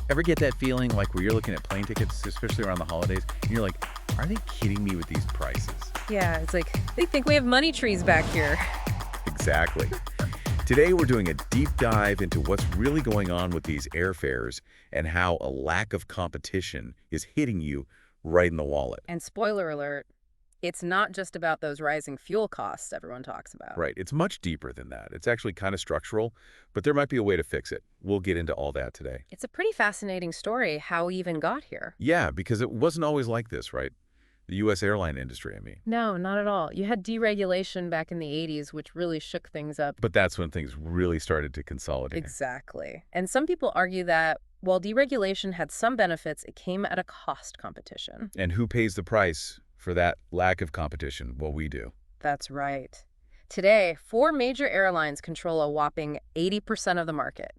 Ever get that feeling like where you're looking at plane tickets, especially around the holidays, and you're like, are they kidding me with these prices? Yeah, it's like they think we have money trees back here. Exactly. Today, we're doing a deep dive into what's really going on with these airfares and how a lack of competition is hitting you right in the wallet. And spoiler alert, it's not just about those rising fuel costs everyone talks about. Right. It's much deeper than that. It's actually kind of structural, but there might be a way to fix it. We'll get into all that today. It's a pretty fascinating story how we even got here. Yeah, because it wasn't always like this, right? The U.S. airline industry, I mean. No, not at all. You had deregulation back in the 80s, which really shook things up. But that's when things really started to consolidate. Exactly. And some people argue that while deregulation had some benefits, it came at a cost competition. And who pays the price for that lack of competition? Well, we do. That's right. Today, 4 major airlines control a whopping 80% of the market.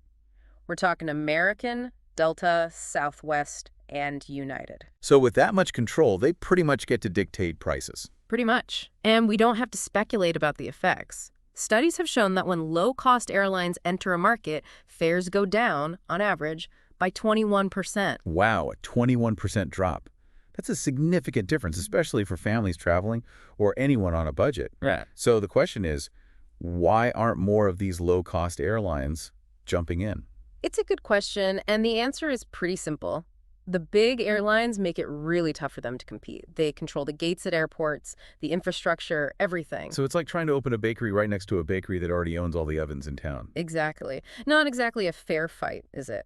We're talking American, Delta, Southwest, and United. So with that much control, they pretty much get to dictate prices. Pretty much. And we don't have to speculate about the effects. Studies have shown that when low-cost airlines enter a market, fares go down, on average, by 21%. Wow, a 21% drop. That's a significant difference, especially for families traveling or anyone on a budget. Right. So the question is, why aren't more of these low-cost airlines jumping in? It's a good question, and the answer is pretty simple. The big airlines make it really tough for them to compete. They control the gates at airports, the infrastructure, everything. So it's like trying to open a bakery right next to a bakery that already owns all the ovens in town. Exactly. Not exactly a fair fight, is it?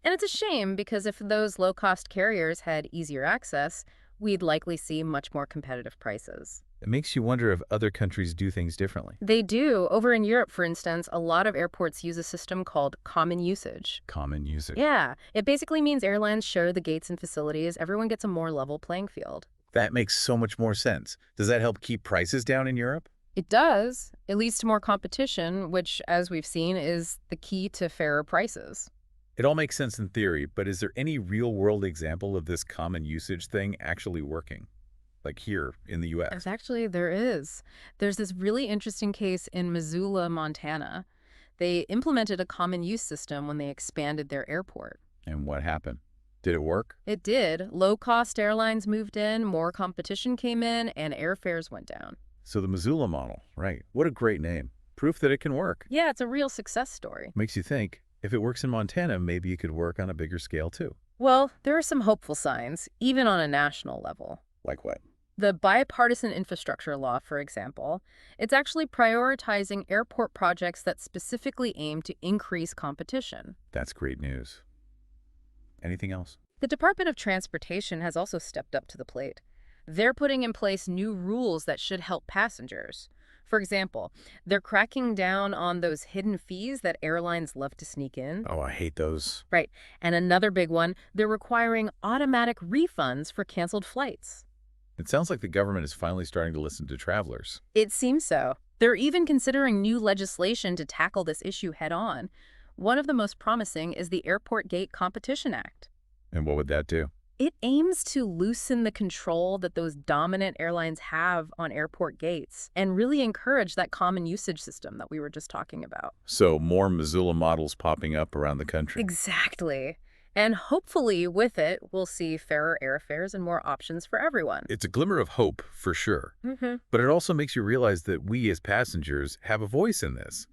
And it's a shame because if those low-cost carriers had easier access, we'd likely see much more competitive prices. It makes you wonder if other countries do things differently. They do. Over in Europe, for instance, a lot of airports use a system called common usage. Common usage. Yeah, it basically means airlines share the gates and facilities. Everyone gets a more level playing field. That makes so much more sense. Does that help keep prices down in Europe? It does. It leads to more competition, which, as we've seen, is the key to fairer prices. It all makes sense in theory, but is there any real-world example of this common usage thing actually working? Like here in the U.S.? Actually, there is. There's this really interesting case in Missoula, Montana. They implemented a common use system when they expanded their airport. And what happened? Did it work? It did. Low-cost airlines moved in, more competition came in, and airfares went down. So the Missoula model, right. What a great name. Proof that it can work. Yeah, it's a real success story. Makes you think, if it works in Montana, maybe it could work on a bigger scale too. Well, there are some hopeful signs, even on a national level. Like what? The bipartisan infrastructure law, for example, it's actually prioritizing airport projects that specifically aim to increase competition. That's great news. Anything else? The Department of Transportation has also stepped up to the plate. They're putting in place new rules that should help passengers. For example, they're cracking down on those hidden fees that airlines love to sneak in. Oh, I hate those. Right. And another big one, they're requiring automatic refunds for canceled flights. It sounds like the government is finally starting to listen to travelers. It seems so. They're even considering new legislation to tackle this issue head-on. One of the most promising is the Airport Gate Competition Act. And what would that do? It aims to loosen the control that those dominant airlines have on airport gates and really encourage that common usage system that we were just talking about. So more Missoula models popping up around the country. Exactly. And hopefully with it, we'll see fairer airfares and more options for everyone. It's a glimmer of hope, for sure. Mm-hmm. But it also makes you realize that we as passengers have a voice in this.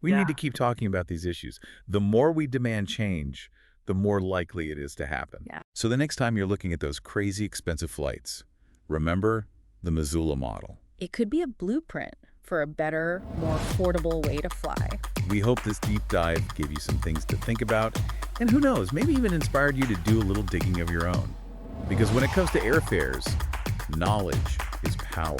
We need to keep talking about these issues. The more we demand change, the more likely it is to happen. Yeah. So the next time you're looking at those crazy expensive flights, remember the Missoula model. It could be a blueprint for a better, more affordable way to fly. We hope this deep dive gave you some things to think about, and who knows, maybe even inspired you to do a little digging of your own. Because when it comes to airfares, knowledge is power.